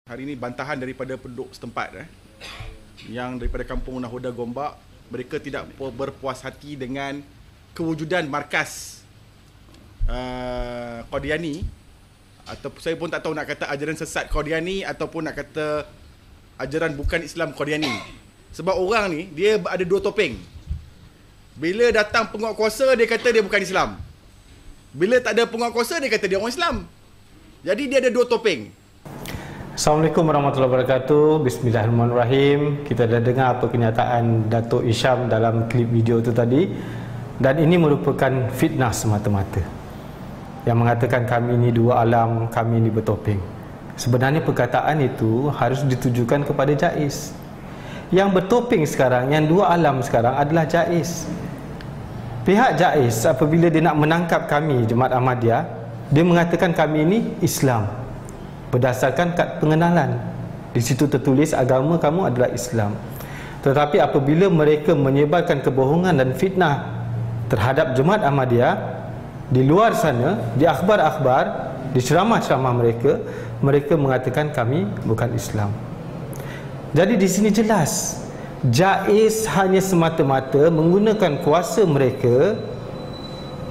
Hari ini bantahan daripada penduduk setempat yang daripada kampung Nahoda Gombak, mereka tidak berpuas hati dengan kewujudan markas Qadiani, atau saya pun tak tahu nak kata ajaran sesat Qadiani ataupun nak kata ajaran bukan Islam Qadiani. Sebab orang ni dia ada dua topeng. Bila datang penguatkuasa dia kata dia bukan Islam. Bila tak ada penguatkuasa dia kata dia orang Islam. Jadi dia ada dua topeng. Assalamualaikum warahmatullahi wabarakatuh. Bismillahirrahmanirrahim. Kita dah dengar apa kenyataan Datuk Isham dalam klip video itu tadi. Dan ini merupakan fitnah semata-mata, yang mengatakan kami ini dua alam, kami ini bertopeng. Sebenarnya perkataan itu harus ditujukan kepada Jais. Yang bertopeng sekarang, yang dua alam sekarang adalah Jais. Pihak Jais apabila dia nak menangkap kami Jemaat Ahmadiyah, dia mengatakan kami ini Islam berdasarkan kad pengenalan. Di situ tertulis agama kamu adalah Islam. Tetapi apabila mereka menyebarkan kebohongan dan fitnah terhadap Jemaat Ahmadiyah di luar sana, di akhbar-akhbar, di ceramah-ceramah mereka mengatakan kami bukan Islam. Jadi di sini jelas Jais hanya semata-mata menggunakan kuasa mereka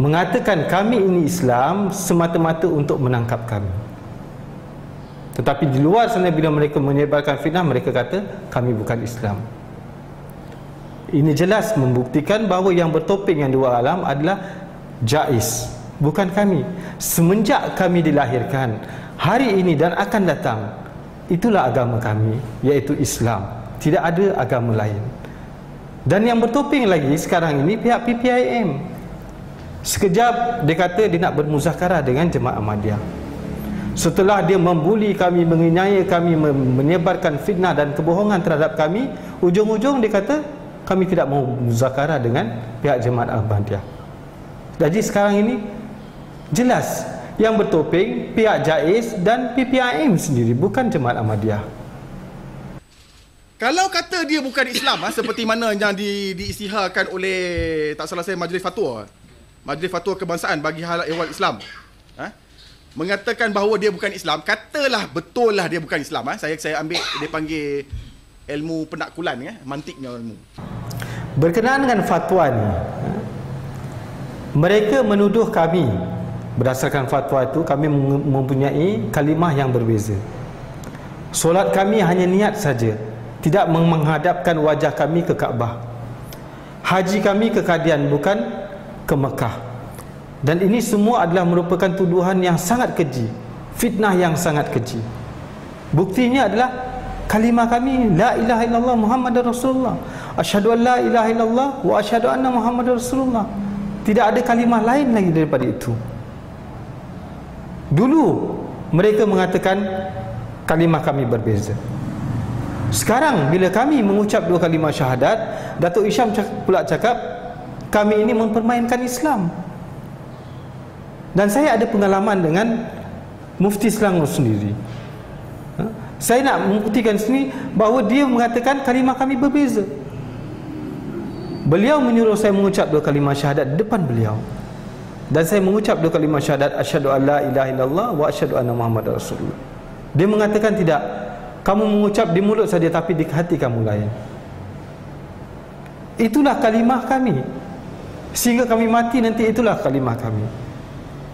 mengatakan kami ini Islam semata-mata untuk menangkap kami. Tetapi di luar sana bila mereka menyebarkan fitnah, mereka kata kami bukan Islam. Ini jelas membuktikan bahawa yang bertopeng yang dua alam adalah Jais, bukan kami. Semenjak kami dilahirkan, hari ini dan akan datang, itulah agama kami, iaitu Islam. Tidak ada agama lain. Dan yang bertopeng lagi sekarang ini pihak PPIM. Sekejap dia kata dia nak bermuzakarah dengan Jemaat Ahmadiyah. Setelah dia membuli kami, menganiaya kami, menyebarkan fitnah dan kebohongan terhadap kami, ujung-ujung dia kata kami tidak mau muzakarah dengan pihak Jemaat Ahmadiyah. Jadi sekarang ini jelas yang bertopeng pihak Jais dan PPIM sendiri, bukan Jemaat Ahmadiyah. Kalau kata dia bukan Islam, seperti mana yang diisytiharkan oleh, tak salah saya, Majlis Fatwa Kebangsaan bagi hal ehwal Islam, mengatakan bahawa dia bukan Islam. Katalah betul lah dia bukan Islam, saya ambil dia panggil ilmu penakkulan, mantiknya ilmu. Berkenaan dengan fatwa ni, mereka menuduh kami, berdasarkan fatwa itu kami mempunyai kalimah yang berbeza. Solat kami hanya niat saja, tidak menghadapkan wajah kami ke Kaabah. Haji kami ke Qadian, bukan ke Mekah. Dan ini semua adalah merupakan tuduhan yang sangat keji, fitnah yang sangat keji. Buktinya adalah kalimah kami la ilaha illallah Muhammadar Rasulullah, asyhadu an la ilaha illallah wa asyhadu anna Muhammadar Rasulullah. Tidak ada kalimah lain lagi daripada itu. Dulu mereka mengatakan kalimah kami berbeza. Sekarang bila kami mengucap dua kalimah syahadat, Datuk Isham pula cakap kami ini mempermainkan Islam. Dan saya ada pengalaman dengan Mufti Selangor sendiri. Saya nak membuktikan sini bahawa dia mengatakan kalimah kami berbeza. Beliau menyuruh saya mengucap dua kalimah syahadat di depan beliau. Dan saya mengucap dua kalimah syahadat asyhadu an la ilaha illallah wa asyhadu anna Muhammadar Rasulullah. Dia mengatakan tidak, kamu mengucap di mulut saja tapi di hati kamu lain. Itulah kalimah kami. Sehingga kami mati nanti itulah kalimah kami.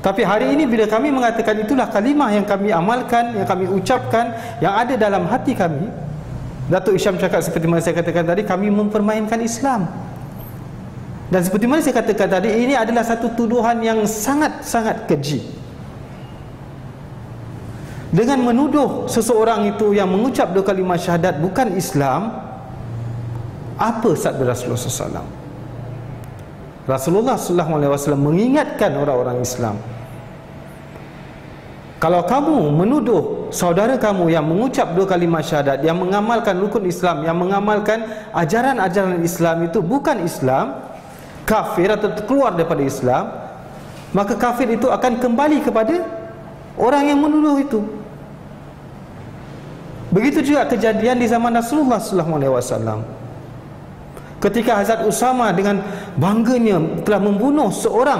Tapi hari ini bila kami mengatakan itulah kalimah yang kami amalkan, yang kami ucapkan, yang ada dalam hati kami, Datuk Isham cakap seperti mana saya katakan tadi, kami mempermainkan Islam. Dan seperti mana saya katakan tadi, ini adalah satu tuduhan yang sangat-sangat keji. Dengan menuduh seseorang itu yang mengucap dua kalimah syahadat bukan Islam, apa sabda Rasulullah SAW? Rasulullah SAW mengingatkan orang-orang Islam, kalau kamu menuduh saudara kamu yang mengucap dua kalimah syahadat, yang mengamalkan rukun Islam, yang mengamalkan ajaran-ajaran Islam itu bukan Islam, kafir atau keluar daripada Islam, maka kafir itu akan kembali kepada orang yang menuduh itu. Begitu juga kejadian di zaman Rasulullah SAW. Ketika Hazrat Usama dengan bangganya telah membunuh seorang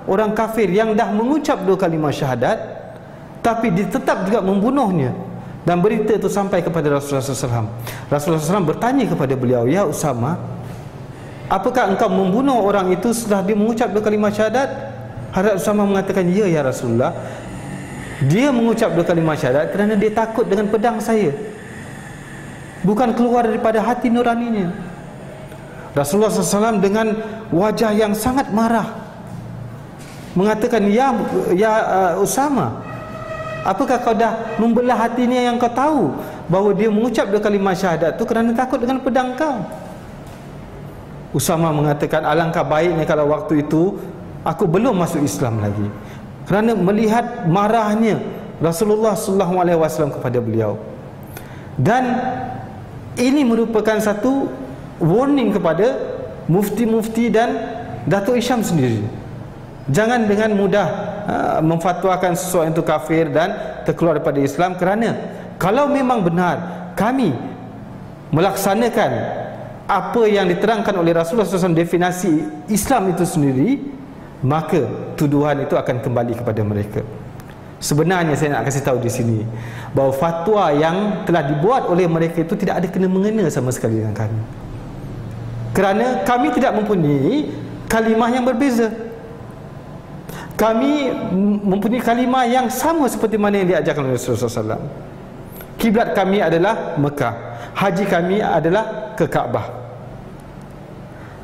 orang kafir yang dah mengucap dua kalimah syahadat, tapi dia tetap juga membunuhnya. Dan berita itu sampai kepada Rasulullah SAW. Rasulullah SAW bertanya kepada beliau, "Ya Usama, apakah engkau membunuh orang itu setelah dia mengucap dua kalimah syahadat?" Hadrat Usama mengatakan, "Ya, ya Rasulullah. Dia mengucap dua kalimah syahadat kerana dia takut dengan pedang saya, bukan keluar daripada hati nuraninya." Rasulullah SAW dengan wajah yang sangat marah mengatakan, "Ya Usama, apakah kau dah membelah hatinya yang kau tahu bahawa dia mengucap dua kalimah syahadat itu kerana takut dengan pedang kau?" Usama mengatakan, "Alangkah baiknya kalau waktu itu aku belum masuk Islam lagi." Kerana melihat marahnya Rasulullah SAW kepada beliau. Dan ini merupakan satu warning kepada mufti-mufti dan Datuk Hisham sendiri. Jangan dengan mudah memfatwakan sesuatu itu kafir dan terkeluar daripada Islam, kerana kalau memang benar kami melaksanakan apa yang diterangkan oleh Rasulullah SAW definisi Islam itu sendiri, maka tuduhan itu akan kembali kepada mereka. Sebenarnya saya nak kasih tahu di sini bahawa fatwa yang telah dibuat oleh mereka itu tidak ada kena-mengena sama sekali dengan kami, kerana kami tidak mempunyai kalimah yang berbeza. Kami mempunyai kalimah yang sama seperti mana yang diajarkan oleh Rasulullah SAW. Kiblat kami adalah Mekah, haji kami adalah ke Kaabah.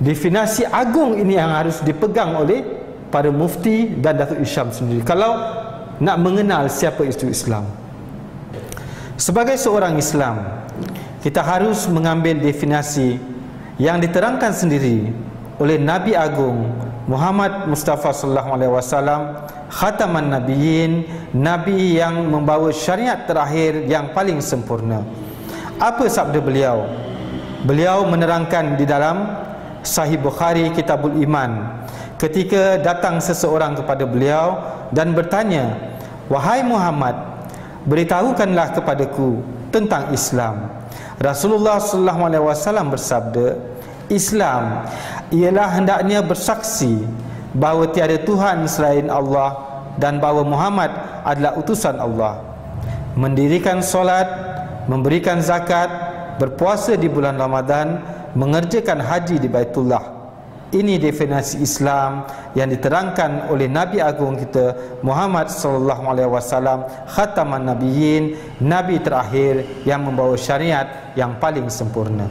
Definisi agung ini yang harus dipegang oleh para mufti dan Datuk Hisham sendiri kalau nak mengenal siapa itu Islam. Sebagai seorang Islam, kita harus mengambil definisi yang diterangkan sendiri oleh Nabi Agung Muhammad Mustafa sallallahu alaihi wasallam, khataman nabiyyin, nabi yang membawa syariat terakhir yang paling sempurna. Apa sabda beliau? Beliau menerangkan di dalam Sahih Bukhari Kitabul Iman, ketika datang seseorang kepada beliau dan bertanya, "Wahai Muhammad, beritahukanlah kepadaku tentang Islam." Rasulullah SAW bersabda, "Islam ialah hendaknya bersaksi bahawa tiada Tuhan selain Allah dan bahawa Muhammad adalah utusan Allah, mendirikan solat, memberikan zakat, berpuasa di bulan Ramadan, mengerjakan haji di Baitullah." Ini definisi Islam yang diterangkan oleh Nabi Agung kita Muhammad sallallahu alaihi wasallam, khataman nabiyyin, nabi terakhir yang membawa syariat yang paling sempurna.